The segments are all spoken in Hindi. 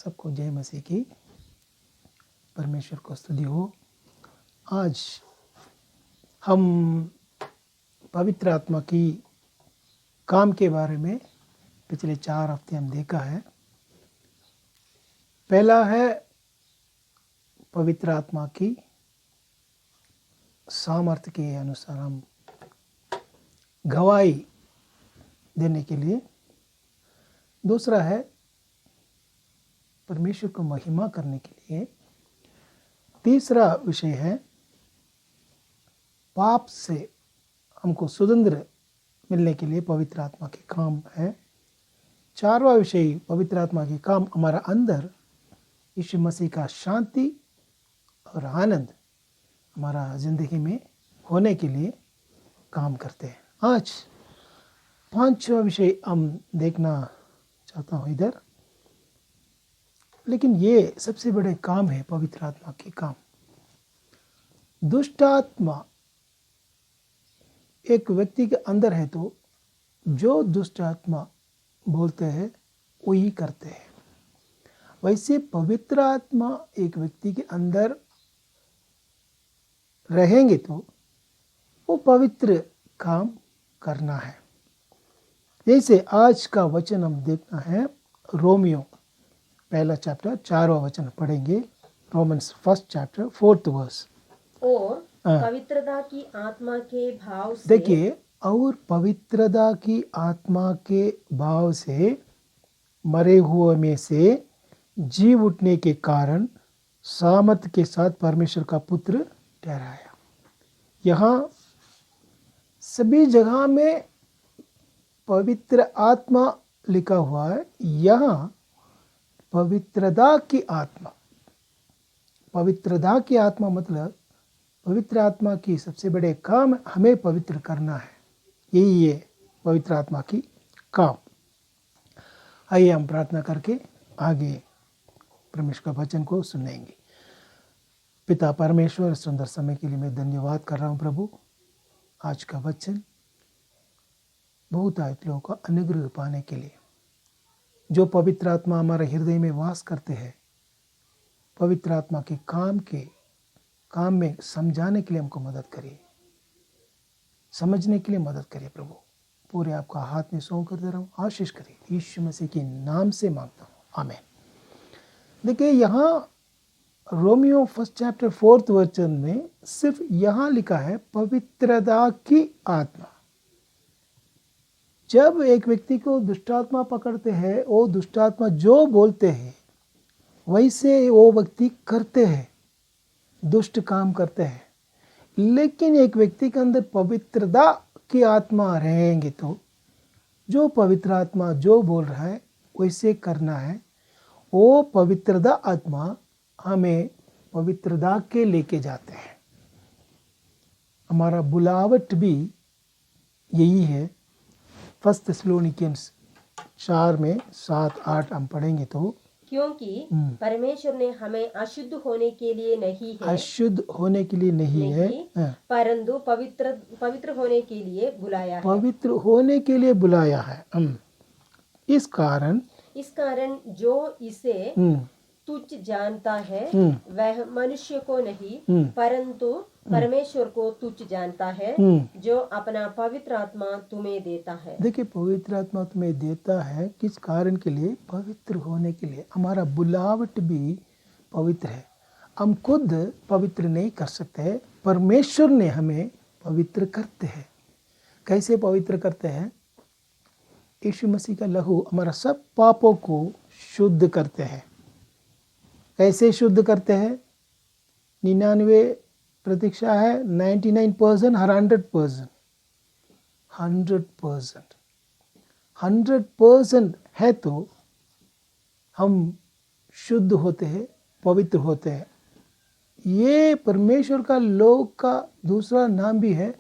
सबको जय मसीह की। परमेश्वर को स्तुति हो। आज हम पवित्र आत्मा की काम के बारे में पिछले 4 हफ्ते हम देखा है। पहला है पवित्र आत्मा की सामर्थ्य के अनुसार हम गवाही देने के लिए। दूसरा है परमेश्वर को महिमा करने के लिए। तीसरा विषय है पाप से हमको स्वतंत्र मिलने के लिए पवित्र आत्मा के काम है। चारवा विषय पवित्र आत्मा के काम हमारा अंदर यीशु मसीह का शांति और आनंद हमारा ज़िंदगी में होने के लिए काम करते हैं। आज पांचवा विषय हम देखना चाहता हूँ इधर, लेकिन ये सबसे बड़े काम है पवित्र आत्मा के काम। दुष्ट आत्मा एक व्यक्ति के अंदर है तो जो दुष्ट आत्मा बोलते हैं वही करते हैं। वैसे पवित्र आत्मा एक व्यक्ति के अंदर रहेंगे तो वो पवित्र काम करना है। जैसे आज का वचन हम देखना है रोमियो पहला चैप्टर 4वां वचन पढ़ेंगे। Romans first chapter 4th verse. और पवित्रता की आत्मा के भाव से, देखिए, और पवित्रता की आत्मा के भाव से मरे हुए में से जी उठने के कारण सामर्थ के साथ परमेश्वर का पुत्र ठहराया। यहाँ सभी जगह में पवित्र आत्मा लिखा हुआ है। यहाँ पवित्रता की आत्मा, पवित्रता की आत्मा मतलब पवित्र आत्मा की सबसे बड़े काम हमें पवित्र करना है। यही है पवित्र आत्मा की काम। आइए हम प्रार्थना करके आगे परमेश्वर का वचन को सुनेंगे। पिता परमेश्वर, सुंदर समय के लिए मैं धन्यवाद कर रहा हूँ प्रभु। आज का वचन बहुत आयत लोगों का अनुग्रह पाने के लिए, जो पवित्र आत्मा हमारे हृदय में वास करते हैं, पवित्र आत्मा के काम में समझाने के लिए हमको मदद करिए, समझने के लिए मदद करिए प्रभु। पूरे आपका हाथ में सौंप कर दे रहा हूँ, आशीष करिए। यीशु मसीह के नाम से मांगता हूँ, आमीन। देखिए, यहाँ रोमियो फर्स्ट चैप्टर 4th वचन में सिर्फ यहाँ लिखा है पवित्रता की आत्मा। जब एक व्यक्ति को दुष्टात्मा पकड़ते हैं, वो दुष्टात्मा जो बोलते हैं वैसे वो व्यक्ति करते हैं, दुष्ट काम करते हैं। लेकिन एक व्यक्ति के अंदर पवित्रता की आत्मा रहेंगे तो जो पवित्र आत्मा जो बोल रहा है वैसे करना है। वो पवित्रता आत्मा हमें पवित्रता के लेके जाते हैं। हमारा बुलावट भी यही है। 1 थिस्सलुनीकियंस 4 में 7-8 हम पढ़ेंगे तो, क्योंकि परमेश्वर ने हमें अशुद्ध होने के लिए नहीं है, अशुद्ध होने के लिए नहीं है, परंतु पवित्र होने के लिए बुलाया है। पवित्र होने के लिए बुलाया है। इस कारण जो इसे तुच्छ जानता है वह मनुष्य को नहीं परंतु परमेश्वर को तुच्छ जानता है, जो अपना पवित्र आत्मा तुम्हें देता है। देखिए, पवित्र आत्मा तुम्हें देता है किस कारण के लिए? पवित्र होने के लिए। हमारा बुलावट भी पवित्र है। हम खुद पवित्र नहीं कर सकते, परमेश्वर ने हमें पवित्र करते हैं। कैसे पवित्र करते हैं? यीशु मसीह का लहू हमारा सब पापों को शुद्ध करते हैं। कैसे शुद्ध करते हैं? 99 प्रतीक्षा है, 99% हर 100%। 100% है तो हम शुद्ध होते हैं, पवित्र होते हैं। ये परमेश्वर का लोग का दूसरा नाम भी है,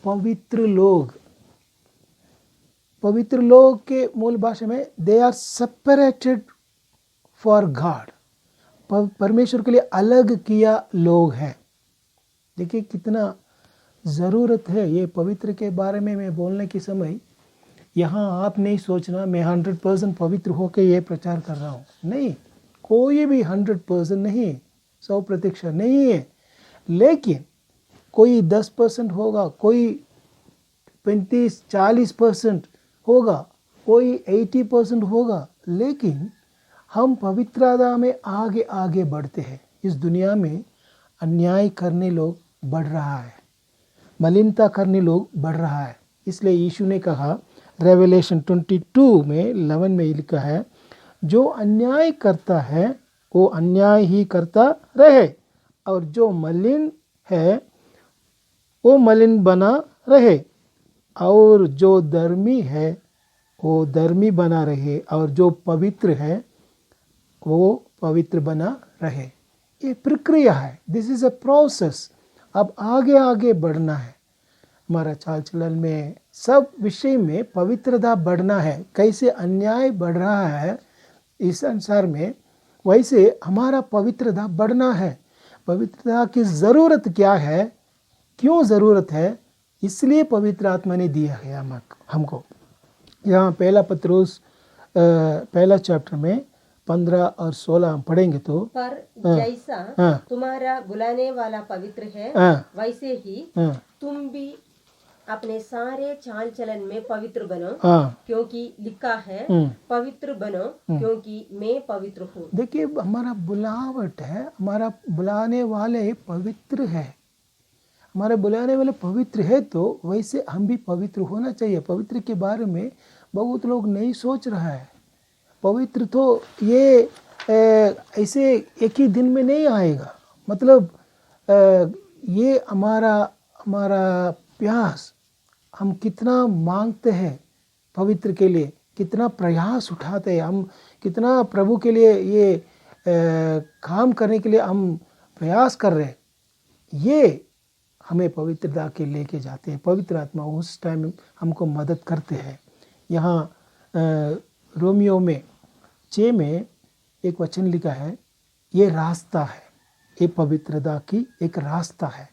पवित्र लोग। पवित्र लोग के मूल भाषा में they are separated for God. परमेश्वर के लिए अलग किया लोग हैं। देखिए कितना ज़रूरत है ये पवित्र के बारे में मैं बोलने के समय। यहाँ आप नहीं सोचना मैं 100% पवित्र होकर ये प्रचार कर रहा हूँ, नहीं। कोई भी 100% नहीं, 100% नहीं है, लेकिन कोई 10% होगा, कोई 35-40% होगा, कोई 80% होगा, लेकिन हम पवित्रता में आगे आगे बढ़ते हैं। इस दुनिया में अन्याय करने लोग बढ़ रहा है, मलिनता करने लोग बढ़ रहा है। इसलिए यीशु ने कहा, रेवलेशन 22 में 11 में लिखा है, जो अन्याय करता है वो अन्याय ही करता रहे, और जो मलिन है वो मलिन बना रहे, और जो धर्मी है वो धर्मी बना रहे, और जो पवित्र है वो पवित्र बना रहे। ये प्रक्रिया है, दिस इज अ प्रोसेस। अब आगे आगे बढ़ना है, हमारा चाल चलन में सब विषय में पवित्रता बढ़ना है। कैसे अन्याय बढ़ रहा है इस संसार में, वैसे हमारा पवित्रता बढ़ना है। पवित्रता की ज़रूरत क्या है, क्यों ज़रूरत है, इसलिए पवित्र आत्मा ने दिया है हमको। यहाँ पहला पत्रुस पहला चैप्टर में 15 और 16 हम पढ़ेंगे तो, पर जैसा तुम्हारा बुलाने वाला पवित्र है, वैसे ही तुम भी अपने सारे चाल चलन में पवित्र बनो, क्योंकि लिखा है, पवित्र बनो क्योंकि मैं पवित्र हूँ। देखिए, हमारा बुलावट है, हमारा बुलाने वाले पवित्र है। हमारे बुलाने वाले पवित्र है तो वैसे हम भी पवित्र होना चाहिए। पवित्र के बारे में बहुत लोग नहीं सोच रहा है। पवित्र तो ये ऐसे एक ही दिन में नहीं आएगा। मतलब ये हमारा प्यास, हम कितना मांगते हैं पवित्र के लिए, कितना प्रयास उठाते हैं, हम कितना प्रभु के लिए ये काम करने के लिए हम प्रयास कर रहे हैं, ये हमें पवित्रता के लेके जाते हैं। पवित्र आत्मा उस टाइम हमको मदद करते हैं। यहाँ रोमियो में 6 में एक वचन लिखा है, ये रास्ता है, ये पवित्रता की एक रास्ता है।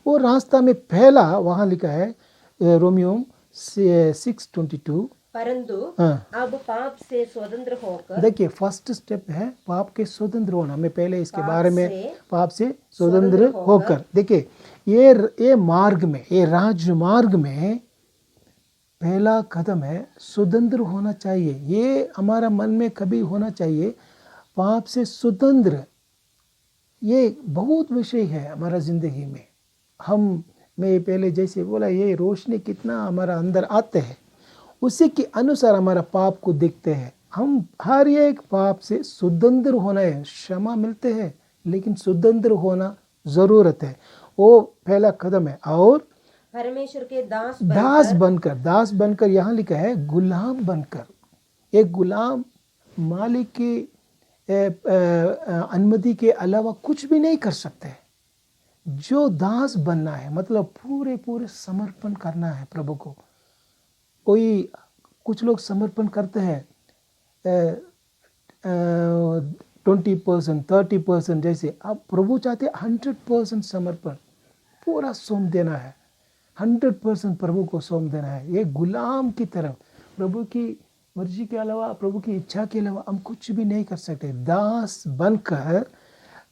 वो रास्ता में पहला वहाँ लिखा है रोमियो 6:22, परंतु अब पाप से स्वतंत्र होकर, देखिए फर्स्ट स्टेप है पाप के स्वतंत्र होना। मैं पहले इसके बारे में पाप से स्वतंत्र होकर, देखिए ये मार्ग में, ये राजमार्ग में पहला कदम है स्वतंत्र होना चाहिए। ये हमारा मन में कभी होना चाहिए, पाप से स्वतंत्र। ये बहुत विषय है हमारा जिंदगी में। मैं पहले जैसे बोला, ये रोशनी कितना हमारा अंदर आते हैं, उसी के अनुसार हमारा पाप को देखते हैं। हम हर एक पाप से स्वतंत्र होना है। क्षमा मिलते हैं, लेकिन स्वतंत्र होना जरूरत है। वो पहला कदम है। और परमेश्वर के दास बनकर, यहाँ लिखा है गुलाम बनकर। एक गुलाम मालिक की अनुमति के अलावा कुछ भी नहीं कर सकते। जो दास बनना है मतलब पूरे समर्पण करना है प्रभु को। कुछ लोग समर्पण करते हैं 20%, 30% जैसे। अब प्रभु चाहते 100% समर्पण, पूरा सौंप देना है, 100% प्रभु को सौंप देना है। ये गुलाम की तरफ, प्रभु की मर्जी के अलावा, प्रभु की इच्छा के अलावा हम कुछ भी नहीं कर सकते। दास बनकर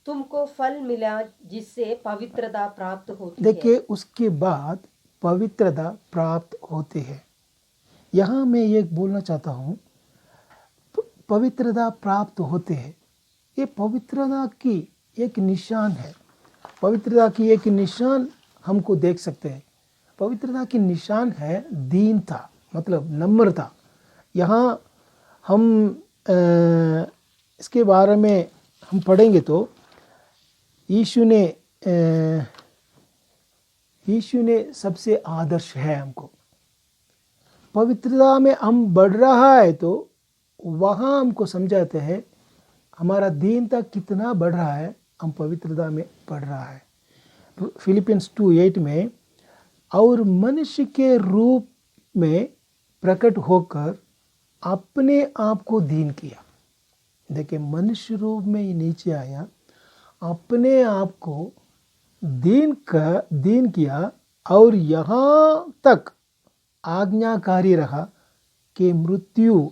तुमको फल मिला जिससे पवित्रता प्राप्त होती है। देखिए, उसके बाद पवित्रता प्राप्त होती है। यहाँ मैं ये बोलना चाहता हूँ, पवित्रता प्राप्त होते हैं, ये पवित्रता की एक निशान है। पवित्रता की एक निशान हमको देख सकते हैं। पवित्रता की निशान है दीनता, मतलब नम्रता। यहाँ हम इसके बारे में हम पढ़ेंगे तो यीशु ने सबसे आदर्श है हमको। पवित्रता में हम बढ़ रहा है तो वहाँ हमको समझाते हैं हमारा दीनता कितना बढ़ रहा है, हम पवित्रता में बढ़ रहा है। फिलिपियंस 2:8 में, और मनुष्य के रूप में प्रकट होकर अपने आप को दीन किया। देखिए, मनुष्य रूप में ये नीचे आया, अपने आप को दीन किया, और यहाँ तक आज्ञाकारी रहा कि मृत्यु,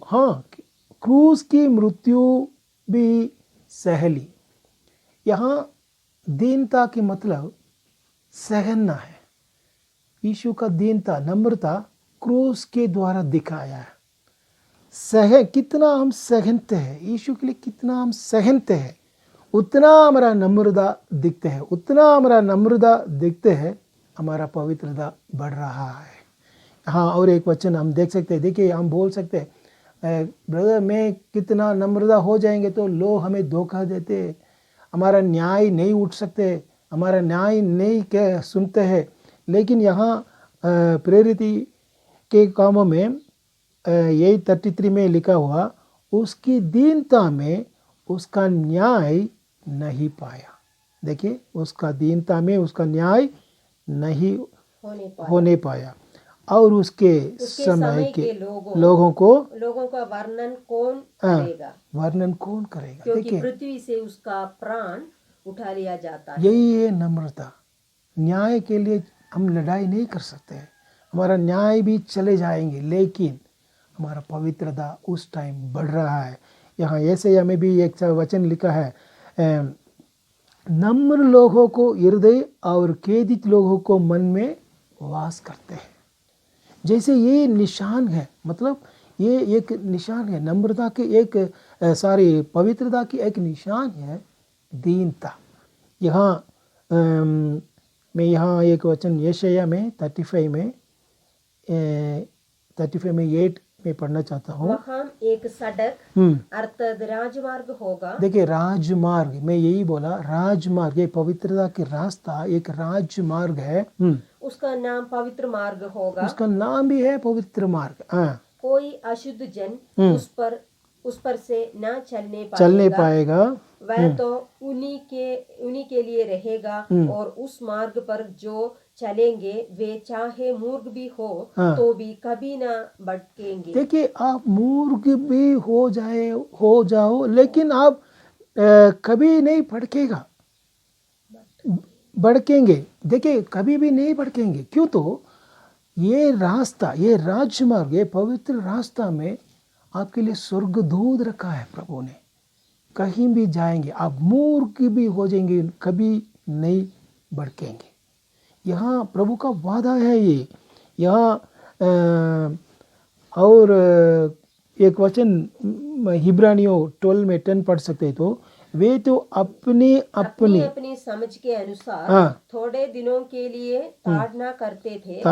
क्रूस की मृत्यु भी सहली। यहाँ दीनता की मतलब सहना है। यीशु का दीनता, नम्रता क्रूस के द्वारा दिखाया है। कितना हम सहनते हैं, यीशु के लिए कितना हम सहनते हैं, उतना हमारा नम्रता दिखते हैं, उतना हमारा नम्रता दिखते हैं, हमारा पवित्रता बढ़ रहा है। हाँ, और एक वचन हम देख सकते हैं। देखिए, हम बोल सकते हैं ब्रदर मैं कितना नम्रता हो जाएंगे तो लोग हमें धोखा देते, हमारा न्याय नहीं उठ सकते, हमारा न्याय नहीं क्या सुनते हैं। लेकिन यहाँ प्रेरित के कामों में यही 33 में लिखा हुआ, उसकी दीनता में उसका न्याय नहीं पाया। देखिए, उसका दीनता में उसका न्याय नहीं होने पाया। और उसके समय के लोगों का वर्णन कौन करेगा? वर्णन कौन करेगा? क्योंकि पृथ्वी से उसका प्राण उठा लिया जाता है। यही है नम्रता। न्याय के लिए हम लड़ाई नहीं कर सकते, हमारा न्याय भी चले जाएंगे, लेकिन हमारा पवित्रता उस टाइम बढ़ रहा है। यहाँ ऐसे हमें भी एक वचन लिखा है, नम्र लोगों को हृदय और खेदित लोगों को मन में वास करते हैं। जैसे ये निशान है, मतलब ये एक निशान है नम्रता के, एक पवित्रता की एक निशान है दीनता। यहाँ मैं यहाँ एक वचन यशाया में 35 में 8 में पढ़ना चाहता हूँ। वहाँ एक सड़क अर्थात राजमार्ग होगा। देखिए, राजमार्ग, मैं यही बोला, राजमार्ग, ये पवित्रता के रास्ता एक राजमार्ग है। उसका नाम पवित्र मार्ग होगा। उसका नाम भी है पवित्र मार्ग। कोई अशुद्ध जन उस पर से न चलने पाएगा। वह तो उन्हीं के लिए रहेगा। और उस मार्ग पर जो चलेंगे वे चाहे मूर्ख भी हो तो भी कभी ना भटकेंगे। देखिए, आप मूर्ख भी हो जाओ लेकिन आप कभी नहीं भटकेंगे। देखिए, कभी भी नहीं भटकेंगे। क्यों? तो ये रास्ता, ये राजमार्ग, ये पवित्र रास्ता में आपके लिए स्वर्गदूत रखा है प्रभु ने। कहीं भी जाएंगे, आप मूर्ख भी हो जाएंगे, कभी नहीं भटकेंगे। यहाँ प्रभु का वादा है ये। यहाँ और एक वचन हिब्रानियों 12 में 10 पढ़ सकते, तो वे तो अपनी समझ के अनुसार थोड़े दिनों के लिए ताड़ना करते थे।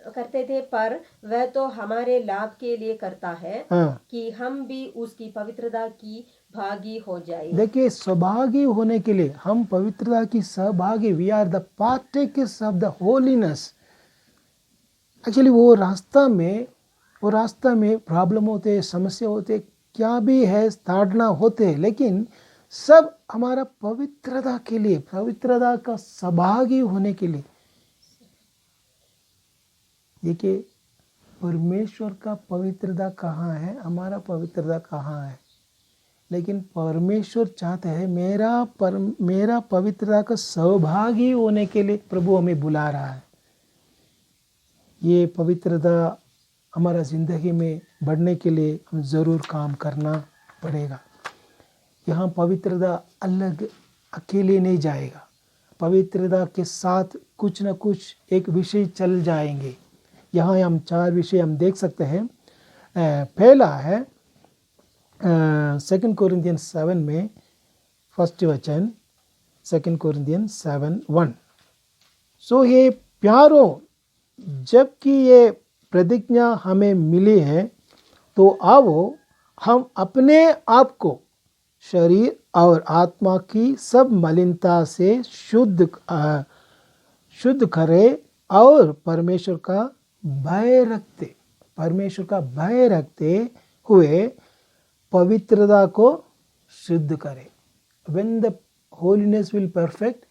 करते थे, पर वह तो हमारे लाभ के लिए करता है कि हम भी उसकी पवित्रता की भागी हो जाए। देखिए, सहभागी होने के लिए हम पवित्रता की सहभागी, we are the partakers of the holiness. Actually वो रास्ता में प्रॉब्लम होते, समस्या होते, क्या भी है, ताड़ना होते, लेकिन सब हमारा पवित्रता के लिए, पवित्रता का सहभागी होने के लिए। देखिए, परमेश्वर का पवित्रता कहाँ है, हमारा पवित्रता कहाँ है? लेकिन परमेश्वर चाहते हैं मेरा पवित्रता का सहभागी होने के लिए प्रभु हमें बुला रहा है। ये पवित्रता हमारा ज़िंदगी में बढ़ने के लिए हम ज़रूर काम करना पड़ेगा। यहाँ पवित्रता अलग अकेले नहीं जाएगा, पवित्रता के साथ कुछ न कुछ एक विषय चल जाएंगे। यहाँ हम 4 विषय हम देख सकते हैं। पहला है 2 कोरिन्थियंस 7 में फर्स्ट वचन, 2 कोरिन्थियंस 7:1। सो ये प्यारो, जबकि ये प्रतिज्ञा हमें मिली है तो आओ हम अपने आप को शरीर और आत्मा की सब मलिनता से शुद्ध करें और परमेश्वर का भय रखते हुए पवित्रता को सिद्ध करें। When the holiness will perfect,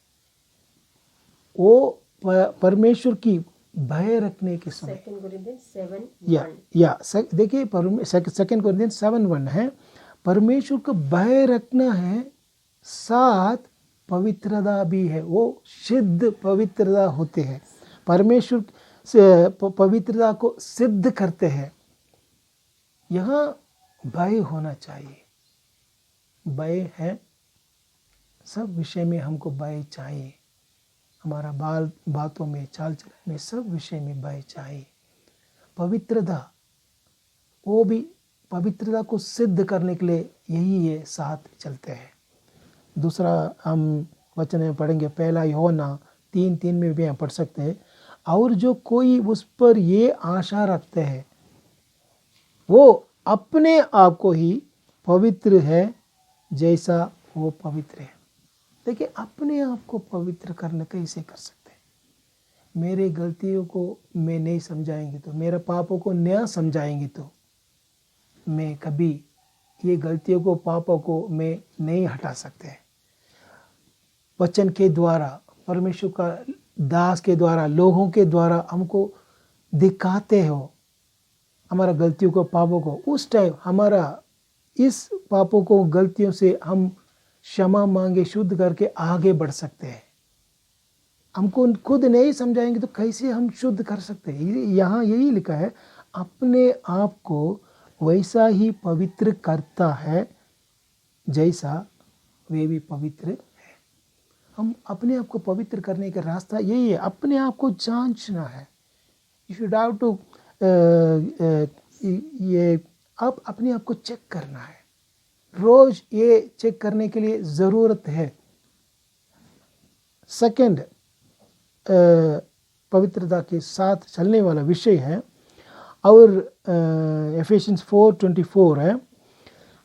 वो परमेश्वर की भय रखने के समय। 2 कोरिन्थियंस 7:1। देखिए, 2 कोरिन्थियंस 7:1 है, परमेश्वर का भय रखना है, साथ पवित्रता भी है। वो सिद्ध पवित्रता होते हैं, परमेश्वर से पवित्रता को सिद्ध करते हैं। यहाँ भय होना चाहिए। भय है, सब विषय में हमको भय चाहिए। हमारा बातों में, चाल चलन में, सब विषय में भय चाहिए। पवित्रता, वो भी पवित्रता को सिद्ध करने के लिए यही ये साथ चलते हैं। दूसरा हम वचन में पढ़ेंगे, पहला यूहन्ना 3:3 में भी हम पढ़ सकते हैं, और जो कोई उस पर ये आशा रखते हैं वो अपने आप को ही पवित्र है जैसा वो पवित्र है। देखिए, अपने आप को पवित्र करना कैसे कर सकते हैं? मेरे गलतियों को मैं नहीं समझाएंगे तो, मेरे पापों को न समझाएंगे तो मैं कभी ये गलतियों को, पापों को मैं नहीं हटा सकते। वचन के द्वारा, परमेश्वर का दास के द्वारा, लोगों के द्वारा हमको दिखाते हो हमारा गलतियों को, पापों को। उस टाइम हमारा इस पापों को, गलतियों से हम क्षमा मांगे, शुद्ध करके आगे बढ़ सकते हैं। हमको खुद नहीं समझाएंगे तो कैसे हम शुद्ध कर सकते हैं? यहाँ यही लिखा है, अपने आप को वैसा ही पवित्र करता है जैसा वे भी पवित्र है। हम अपने आप को पवित्र करने का रास्ता यही है, अपने आप को जांचना है। यू शुड हैव टू ये आप अपने आप को चेक करना है। रोज ये चेक करने के लिए ज़रूरत है। सेकंड, पवित्रता के साथ चलने वाला विषय है, और एफेसियंस 4:24 है,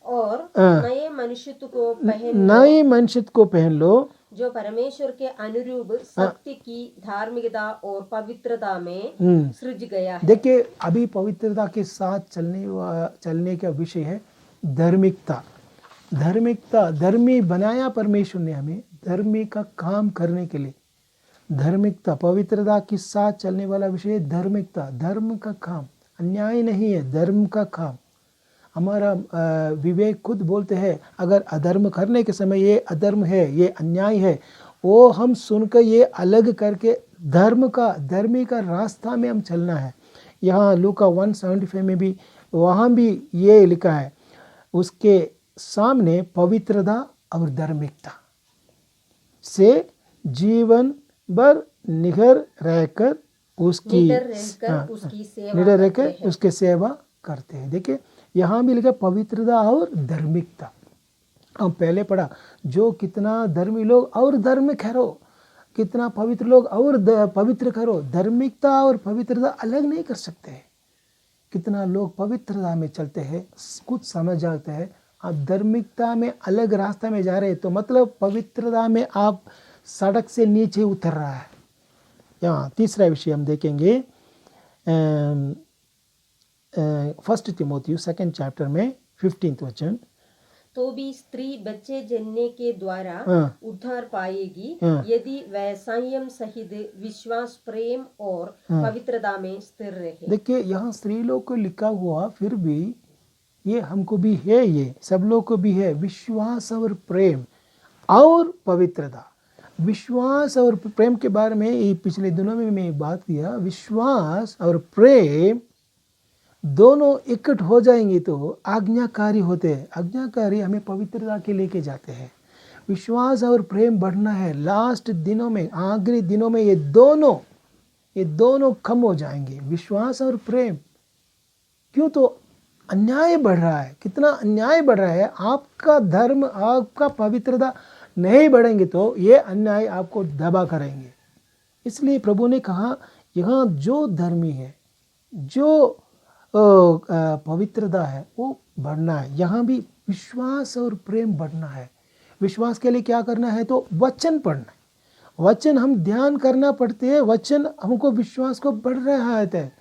और नए मनुष्यत्व को पहन लो, नए मनुष्य को पहन लो जो परमेश्वर के अनुरूप सत्य की धार्मिकता और पवित्रता में सृज गया है। देखिए, अभी पवित्रता के साथ चलने का विषय है धार्मिकता। धार्मिकता, धर्मी बनाया परमेश्वर ने हमें धर्मी का काम करने के लिए। धार्मिकता, पवित्रता के साथ चलने वाला विषय है धार्मिकता, धर्म का काम, अन्याय नहीं है, धर्म का काम। हमारा विवेक खुद बोलते हैं, अगर अधर्म करने के समय ये अधर्म है, ये अन्याय है, वो हम सुनकर ये अलग करके धर्मी का रास्ता में हम चलना है। यहाँ लूका 1:75 में भी, वहाँ भी ये लिखा है, उसके सामने पवित्रता और धार्मिकता से जीवन भर निडर रहकर उसकी सेवा करते हैं। देखिए, यहाँ भी लिखा पवित्रता और धार्मिकता। हम पहले पढ़ा, जो कितना धर्मी लोग और धर्म करो, कितना पवित्र लोग और पवित्र करो। धार्मिकता और पवित्रता अलग नहीं कर सकते। कितना लोग पवित्रता में चलते हैं, कुछ समझ जाते हैं, आप धार्मिकता में अलग रास्ता में जा रहे हैं तो मतलब पवित्रता में आप सड़क से नीचे उतर रहा है। यहाँ तीसरा विषय हम देखेंगे, 1 तिमोथी 2 चैप्टर में 15 वचन, तो भी स्त्री बच्चे जनने के द्वारा उद्धार पाएगी यदि वह संयम सहित विश्वास, प्रेम और पवित्रता में स्थिर रहे। देखिए, यहाँ स्त्री लोग को लिखा हुआ, फिर भी ये हमको भी है, ये सब लोग को भी है, विश्वास और प्रेम और पवित्रता। विश्वास और प्रेम के बारे में पिछले दिनों में मैं बात किया। विश्वास और प्रेम दोनों इकट्ठ हो जाएंगे तो आज्ञाकारी होते हैं। आज्ञाकारी हमें पवित्रता के लेके जाते हैं। विश्वास और प्रेम बढ़ना है। लास्ट दिनों में, आखिरी दिनों में ये दोनों कम हो जाएंगे, विश्वास और प्रेम। क्यों? तो अन्याय बढ़ रहा है। कितना अन्याय बढ़ रहा है। आपका धर्म, आपका पवित्रता नहीं बढ़ेंगे तो ये अन्याय आपको दबा करेंगे। इसलिए प्रभु ने कहा, यहाँ जो धर्मी है, जो पवित्रता है, वो बढ़ना है। यहाँ भी विश्वास और प्रेम बढ़ना है। विश्वास के लिए क्या करना है? तो वचन पढ़ना है। वचन हम ध्यान करना पड़ते हैं। वचन हमको विश्वास को बढ़ रहा है।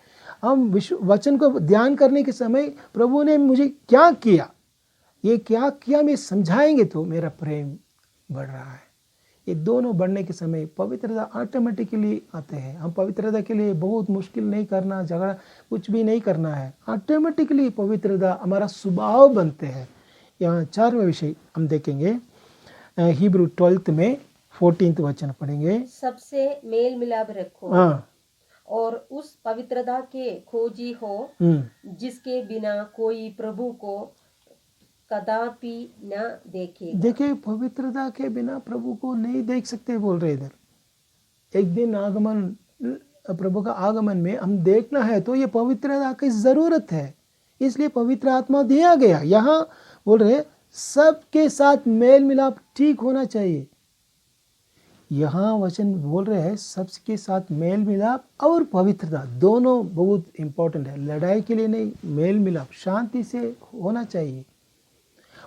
हम वचन को ध्यान करने के समय प्रभु ने मुझे क्या किया, ये क्या किया, मैं समझाएंगे तो मेरा प्रेम बढ़ रहा है। ये दोनों बढ़ने के समय पवित्रता ऑटोमेटिकली आते हैं। हम पवित्रता के लिए बहुत मुश्किल नहीं करना, झगड़ा कुछ भी नहीं करना है। ऑटोमेटिकली पवित्रता हमारा स्वभाव बनते हैं। यहाँ 4वां विषय हम देखेंगे, हिब्रू 12 में 14 वचन पढ़ेंगे। सबसे मेल मिलाप रखो और उस पवित्रता के खोजी हो जिसके बिना कोई प्रभु को कदापि न देखेगा। देखिए, पवित्रता के बिना प्रभु को नहीं देख सकते बोल रहे इधर। एक दिन आगमन, प्रभु का आगमन में हम देखना है तो ये पवित्रता की जरूरत है, इसलिए पवित्र आत्मा दिया गया। यहाँ बोल रहे सबके साथ मेल मिलाप ठीक होना चाहिए। यहाँ वचन बोल रहे हैं सबके साथ मेल मिलाप और पवित्रता दोनों बहुत इंपॉर्टेंट है। लड़ाई के लिए नहीं, मेल मिलाप शांति से होना चाहिए।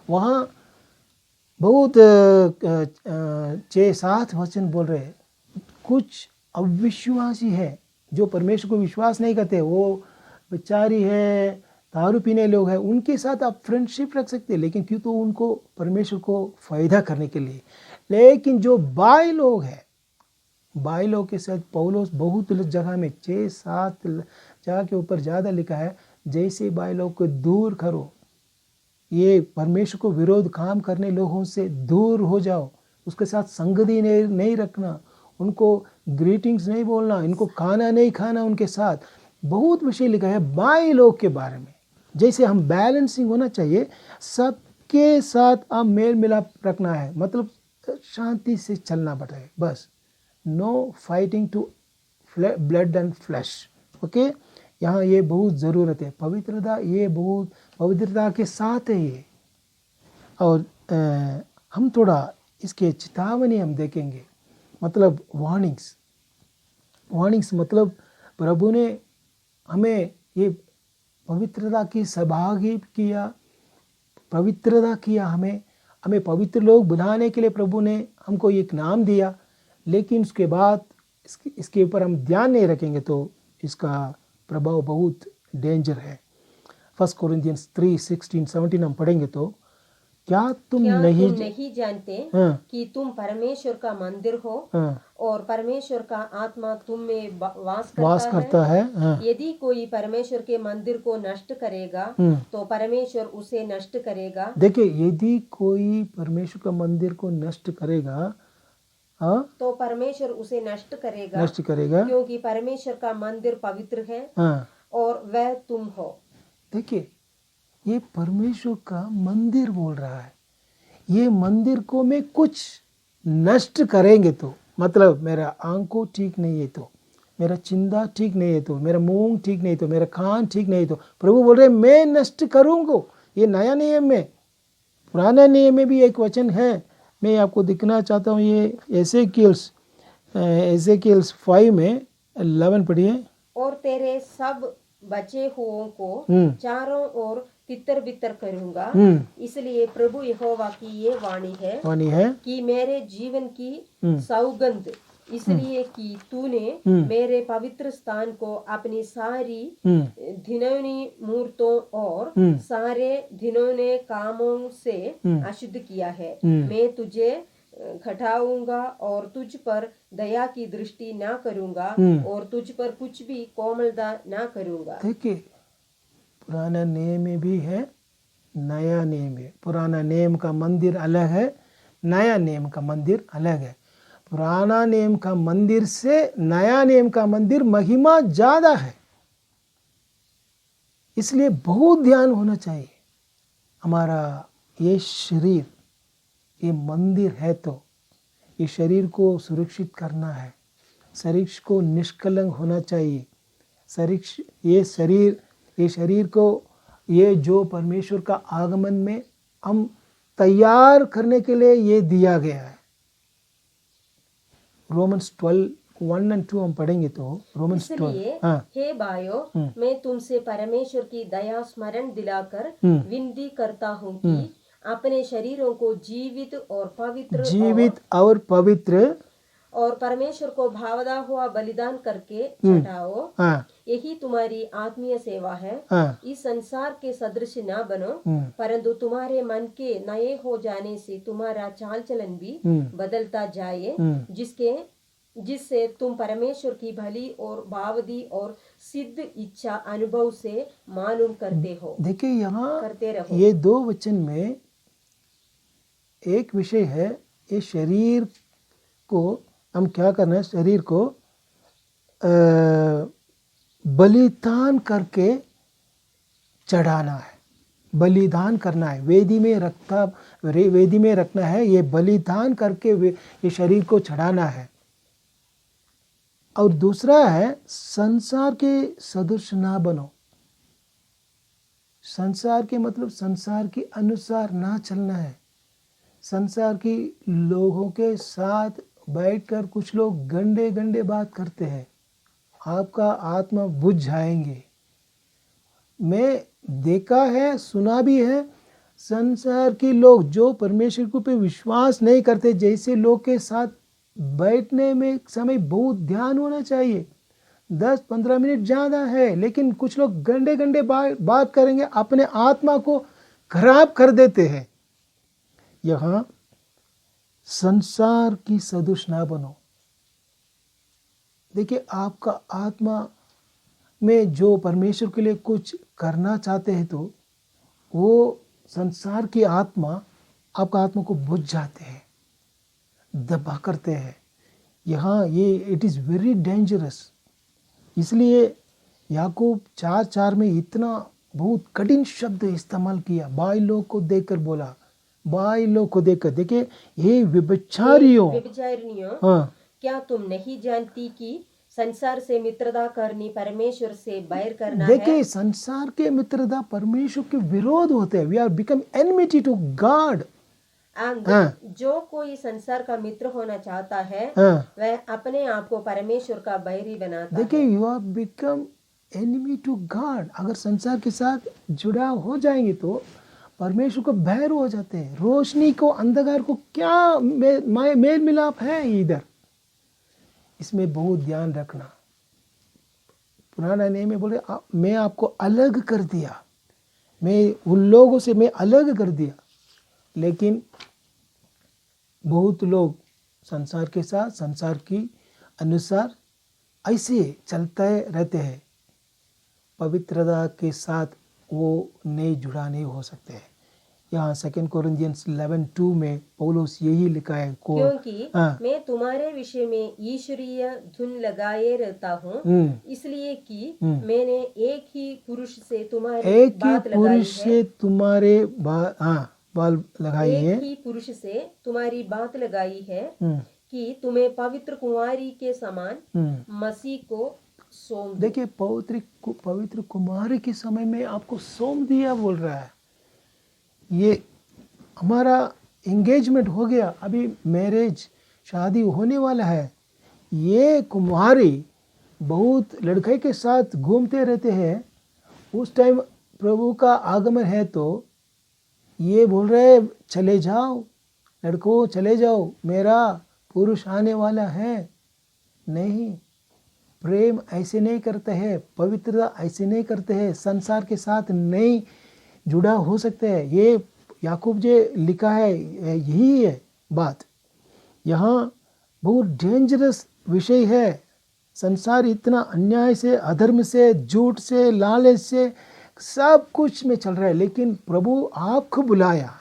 वहाँ बहुत 6-7 वचन बोल रहे हैं। कुछ अविश्वासी है जो परमेश्वर को विश्वास नहीं करते, वो बेचारी है, दारू पीने लोग हैं, उनके साथ आप फ्रेंडशिप रख सकते हैं, लेकिन क्यों? तो उनको परमेश्वर को फ़ायदा करने के लिए। लेकिन जो बाई लोग हैं, बाई लोग के साथ पौलुस बहुत जगह में 6-7 जगह के ऊपर ज़्यादा लिखा है, जैसे बाई लोग को दूर करो, ये परमेश्वर को विरोध काम करने लोगों से दूर हो जाओ, उसके साथ संगति नहीं रखना, उनको ग्रीटिंग्स नहीं बोलना, इनको खाना नहीं खाना उनके साथ। बहुत विषय लिखा है बाई लोग के बारे में। जैसे हम बैलेंसिंग होना चाहिए, सबके साथ आप मेल मिलाप रखना है, मतलब शांति से चलना पड़ता है बस। No fighting to blood and flesh. Okay, यहाँ ये बहुत ज़रूरत है। पवित्रता, ये बहुत पवित्रता के साथ है ये। और हम थोड़ा इसके चेतावनी हम देखेंगे, मतलब वार्निंग्स मतलब प्रभु ने हमें ये पवित्रता की सहभागी किया, पवित्रता किया, हमें पवित्र लोग बनाने के लिए प्रभु ने हमको एक नाम दिया। लेकिन उसके बाद इसके ऊपर हम ध्यान नहीं रखेंगे तो इसका प्रभाव बहुत डेंजर है। 1 कोरिन्थियंस 3:16-17 हम पढ़ेंगे तो, क्या तुम नहीं जानते हाँ, कि तुम परमेश्वर का मंदिर हो हाँ, और परमेश्वर का आत्मा तुम में वास करता है। हाँ, यदि कोई परमेश्वर के मंदिर को नष्ट करेगा तो परमेश्वर उसे नष्ट करेगा। देखिए, यदि कोई परमेश्वर का मंदिर को नष्ट करेगा, हाँ, तो परमेश्वर उसे नष्ट करेगा, क्योंकि परमेश्वर का मंदिर पवित्र है हाँ। और वह तुम हो। देखिए, ये परमेश्वर का मंदिर बोल रहा है। ये मंदिर को मैं कुछ नष्ट करेंगे तो, मतलब मेरा आंखों ठीक नहीं है तो, मेरा चिंदा ठीक नहीं है तो, मेरा मुंह ठीक नहीं तो, मेरा कान ठीक नहीं तो प्रभु बोल रहे मैं नष्ट करूँगा। ये नया नियम में, पुराना नियम में भी एक वचन है, मैं आपको दिखना चाहता हूँ। ये एसेकियल्स 5 में 11 पढ़िए। और तेरे सब बचे हुओं को चारों ओर तितर बितर करूंगा। इसलिए प्रभु यहोवा की ये वाणी है कि मेरे जीवन की सौगंध, इसलिए कि तूने मेरे पवित्र स्थान को अपनी सारी घिनौनी मूर्तों और सारे घिनौने कामों से अशुद्ध किया है। मैं तुझे घटाऊंगा और तुझ पर दया की दृष्टि ना करूंगा और तुझ पर कुछ भी कोमलता ना करूंगा। देखिए, पुराना नियम में भी है, नया नियम है। पुराना नियम का मंदिर अलग है, नया नियम का मंदिर अलग है। पुराना नियम का मंदिर से नया नियम का मंदिर महिमा ज्यादा है, इसलिए बहुत ध्यान होना चाहिए। हमारा ये शरीर ये मंदिर है, तो ये शरीर को सुरक्षित करना है, शरीर को निष्कलंक होना चाहिए। ये शरीर को ये जो परमेश्वर का आगमन में हम तैयार करने के लिए ये दिया गया है। रोमन्स 12:1-2 हम पढ़ेंगे तो, रोमन्स 12। हाँ, हे भाइयों, मैं तुमसे परमेश्वर की दया स्मरण दिलाकर विनती करता हूँ कि अपने शरीरों को जीवित और पवित्र और परमेश्वर को भावदा हुआ बलिदान करके चढ़ाओ। यही तुम्हारी आत्मीय सेवा है। इस संसार के सदृश न बनो, परंतु तुम्हारे मन के नए हो जाने से तुम्हारा चाल चलन भी बदलता जाए, जिससे तुम परमेश्वर की भली और भावदी और सिद्ध इच्छा अनुभव से मालूम करते हो। देखिए, यहाँ करते रहो। ये 2 वचन में एक विषय है, ये शरीर को हम क्या करना है, शरीर को बलिदान करके चढ़ाना है, बलिदान करना है, वेदी में रखना है, ये बलिदान करके ये शरीर को चढ़ाना है। और दूसरा है संसार के सदृश ना बनो। संसार के मतलब संसार के अनुसार ना चलना है। संसार की लोगों के साथ बैठकर कुछ लोग गंदे गंदे बात करते हैं, आपका आत्मा बुझ जाएंगे। मैं देखा है, सुना भी है, संसार के लोग जो परमेश्वर को पे विश्वास नहीं करते, जैसे लोग के साथ बैठने में समय बहुत ध्यान होना चाहिए। 10-15 मिनट ज़्यादा है, लेकिन कुछ लोग गंदे गंदे बात करेंगे, अपने आत्मा को खराब कर देते हैं। यहाँ संसार की सदृश ना बनो। देखिए, आपका आत्मा में जो परमेश्वर के लिए कुछ करना चाहते हैं, तो वो संसार की आत्मा आपका आत्मा को बुझ जाते हैं, दबा करते हैं। यहाँ ये इट इज़ वेरी डेंजरस। इसलिए याकूब 4:4 में इतना बहुत कठिन शब्द इस्तेमाल किया। बाई लोग को देखकर बोला, बाई लोग को देखकर, देखिए ये व्यभिचारियों, हाँ, क्या तुम नहीं जानती कि संसार से मित्रता करनी परमेश्वर से बैर करना देखिए है? संसार के मित्रता परमेश्वर के विरोध होते हैं। We are become enmity to God. जो कोई संसार का मित्र होना चाहता है, वह अपने आप को परमेश्वर का बैरी बनाता है। देखिए, you are become enemy to God. अगर संसार के साथ जुड़ा हो जाएंगे तो परमेश्वर को बैर हो जाते हैं। रोशनी को अंधकार को क्या मेल मिलाप है इधर, इसमें बहुत ध्यान रखना। पुराना नियम में बोले मैं आपको अलग कर दिया, मैं उन लोगों से मैं अलग कर दिया। लेकिन बहुत लोग संसार के साथ, संसार की अनुसार ऐसे चलते रहते हैं, पवित्रता के साथ वो नहीं जुड़ा नहीं हो सकते हैं। यहाँ 2 कोरिन्थियंस 11:2 में पौलुस यही लिखा है, क्योंकि मैं तुम्हारे विषय में ईश्वरीय धुन लगाए रहता हूँ, इसलिए कि मैंने एक ही पुरुष से तुम्हारी बात लगाई है, बाल लगाई है, एक ही पुरुष से तुम्हारी बात लगाई है कि तुम्हें पवित्र कुमारी के समान मसीह को सौंप दूं। देखिए, पवित्र कुमारी के समय में आपको सौंप दिया बोल रहा है। ये हमारा एंगेजमेंट हो गया, अभी मैरिज शादी होने वाला है। ये कुमारी बहुत लड़के के साथ घूमते रहते हैं, उस टाइम प्रभु का आगमन है, तो ये बोल रहे चले जाओ लड़कों, चले जाओ, मेरा पुरुष आने वाला है। नहीं, प्रेम ऐसे नहीं करते हैं, पवित्रता ऐसे नहीं करते हैं, संसार के साथ नहीं जुड़ा हो सकते हैं। ये याकूब जो लिखा है यही है बात। यहाँ बहुत डेंजरस विषय है। संसार इतना अन्याय से, अधर्म से, झूठ से, लालच से सब कुछ में चल रहा है, लेकिन प्रभु आपको बुलाया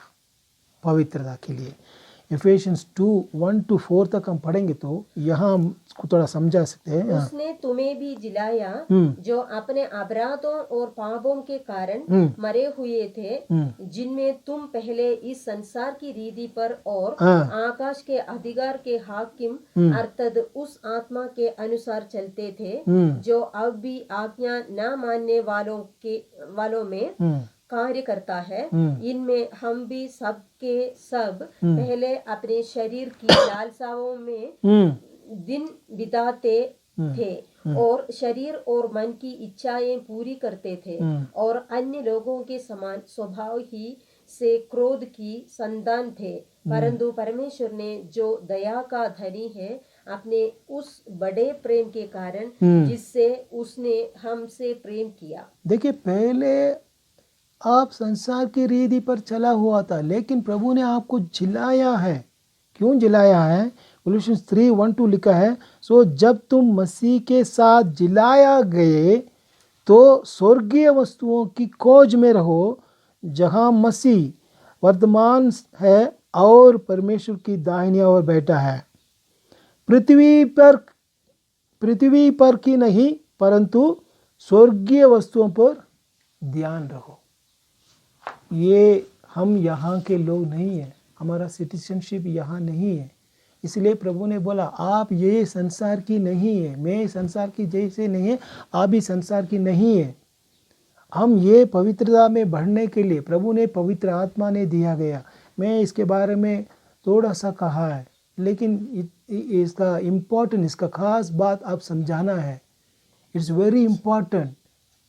पवित्रता के लिए। इफेशियंस 2:1-4 तक हम पढ़ेंगे तो यहाँ हम इसको थोड़ा समझा सकते हैं। उसने तुम्हें भी जिलाया जो अपने अपराधों और पापों के कारण मरे हुए थे, जिनमें तुम पहले इस संसार की रीति पर और आकाश के अधिकार के हाकिम अर्थात उस आत्मा के अनुसार चलते थे, जो अब भी आज्ञा न मानने वालों में कार्य करता है। इनमें हम भी सब के सब पहले अपने शरीर की लालसाओं में दिन बिताते थे और शरीर और मन की इच्छाएं पूरी करते थे और अन्य लोगों के समान स्वभाव ही से क्रोध की संतान थे। परंतु परमेश्वर ने जो दया का धनी है, अपने उस बड़े प्रेम के कारण जिससे उसने हमसे प्रेम किया। देखिए, पहले आप संसार की रीति पर चला हुआ था, लेकिन प्रभु ने आपको जिलाया है। क्यों जिलाया है? कोलोसियंस 3:1-2 लिखा है, सो जब तुम मसीह के साथ जिलाया गए तो स्वर्गीय वस्तुओं की खोज में रहो, जहां मसीह वर्तमान है और परमेश्वर की दाहिनी ओर बैठा है। पृथ्वी पर की नहीं, परंतु स्वर्गीय वस्तुओं पर ध्यान रखो। ये हम यहाँ के लोग नहीं हैं, हमारा सिटीजनशिप यहाँ नहीं है। इसलिए प्रभु ने बोला आप ये संसार की नहीं है, मैं संसार की जैसे नहीं है, आप भी संसार की नहीं है। हम ये पवित्रता में बढ़ने के लिए प्रभु ने पवित्र आत्मा ने दिया गया। मैं इसके बारे में थोड़ा सा कहा है, लेकिन इसका इम्पोर्टेंट, इसका खास बात आप समझाना है। It's very important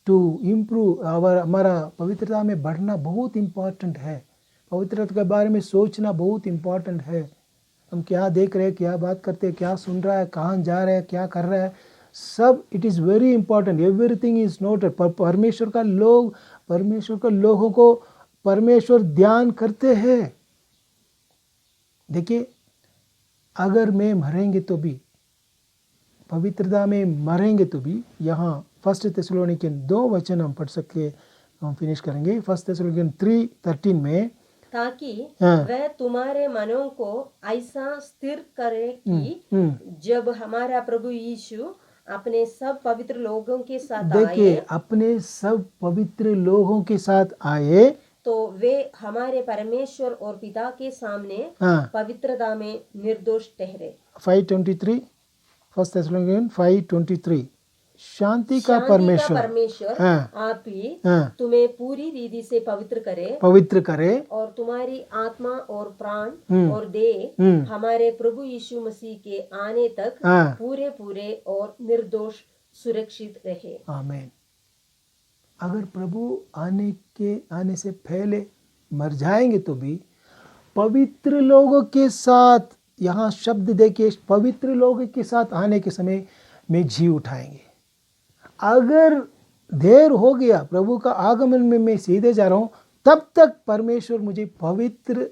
to improve हमारा पवित्रता में बढ़ना बहुत इम्पॉर्टेंट है। पवित्रता के बारे में सोचना बहुत इम्पॉर्टेंट है। हम क्या देख रहे हैं, क्या बात करते हैं, क्या सुन रहा है, कहाँ जा रहे हैं, क्या कर रहा है, सब it is very important. Everything is noted. परमेश्वर का लोगों को परमेश्वर ध्यान करते हैं। देखिए, अगर मैं मरेंगे तो भी, पवित्रता में मरेंगे तो भी, यहाँ 1 थिस्सलुनीकियन 2 वचन हम पढ़ सकते, हम फिनिश करेंगे। 1 थिस्सलुनीकियन 3:13 में, ताकि हाँ। वह तुम्हारे मनों को ऐसा स्थिर करे कि जब हमारा प्रभु यीशु अपने सब पवित्र लोगों के साथ देखिए, आए, अपने सब पवित्र लोगों के साथ आए, तो वे हमारे परमेश्वर और पिता के सामने हाँ, पवित्रता में निर्दोष ठहरे। 5:23, 1 थिस्सलुनीकियन 5:23, शांति का परमेश्वर, हाँ, आप ही हाँ, तुम्हें पूरी रीति से पवित्र करे और तुम्हारी आत्मा और प्राण और देह हमारे प्रभु यीशु मसीह के आने तक हाँ, पूरे और निर्दोष सुरक्षित रहे। आमीन। अगर प्रभु आने से पहले मर जाएंगे तो भी पवित्र लोगों के साथ, यहाँ शब्द देखिए, पवित्र लोगों के साथ आने के समय में जी उठाएंगे। अगर देर हो गया प्रभु का आगमन में, मैं सीधे जा रहा हूँ, तब तक परमेश्वर मुझे पवित्र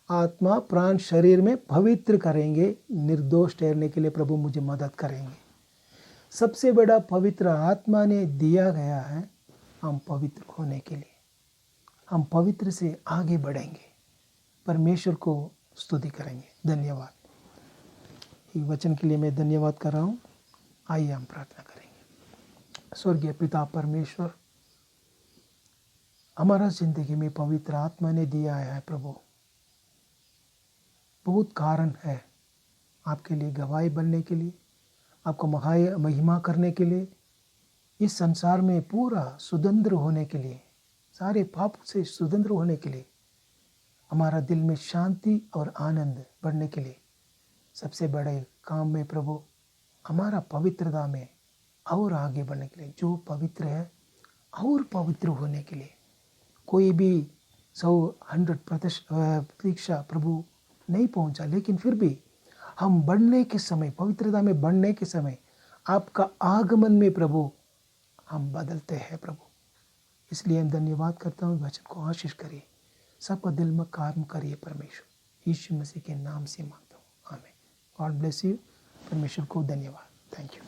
आत्मा, प्राण, शरीर में पवित्र करेंगे। निर्दोष ठहरने के लिए प्रभु मुझे मदद करेंगे। सबसे बड़ा पवित्र आत्मा ने दिया गया है हम पवित्र होने के लिए। हम पवित्र से आगे बढ़ेंगे, परमेश्वर को स्तुति करेंगे। धन्यवाद। इस वचन के लिए मैं धन्यवाद कर रहा हूँ। आइए हम प्रार्थना करेंगे। स्वर्गीय पिता परमेश्वर, हमारा जिंदगी में पवित्र आत्मा ने दिया है प्रभु। बहुत कारण है आपके लिए गवाही बनने के लिए, आपको महिमा करने के लिए, इस संसार में पूरा स्वतंत्र होने के लिए, सारे पाप से स्वतंत्र होने के लिए, हमारा दिल में शांति और आनंद बढ़ने के लिए, सबसे बड़े काम में प्रभु हमारा पवित्रता में और आगे बढ़ने के लिए, जो पवित्र है और पवित्र होने के लिए। कोई भी 100% प्रभु नहीं पहुंचा, लेकिन फिर भी हम बढ़ने के समय, पवित्रता में बढ़ने के समय, आपका आगमन में प्रभु हम बदलते हैं प्रभु। इसलिए हम धन्यवाद करता हूँ। वचन को आशीष करिए, सबका दिल में काम करिए परमेश्वर। यीशु मसीह के नाम से मांगता हूँ, आमीन। God bless you. परमेश्वर को धन्यवाद। Thank you.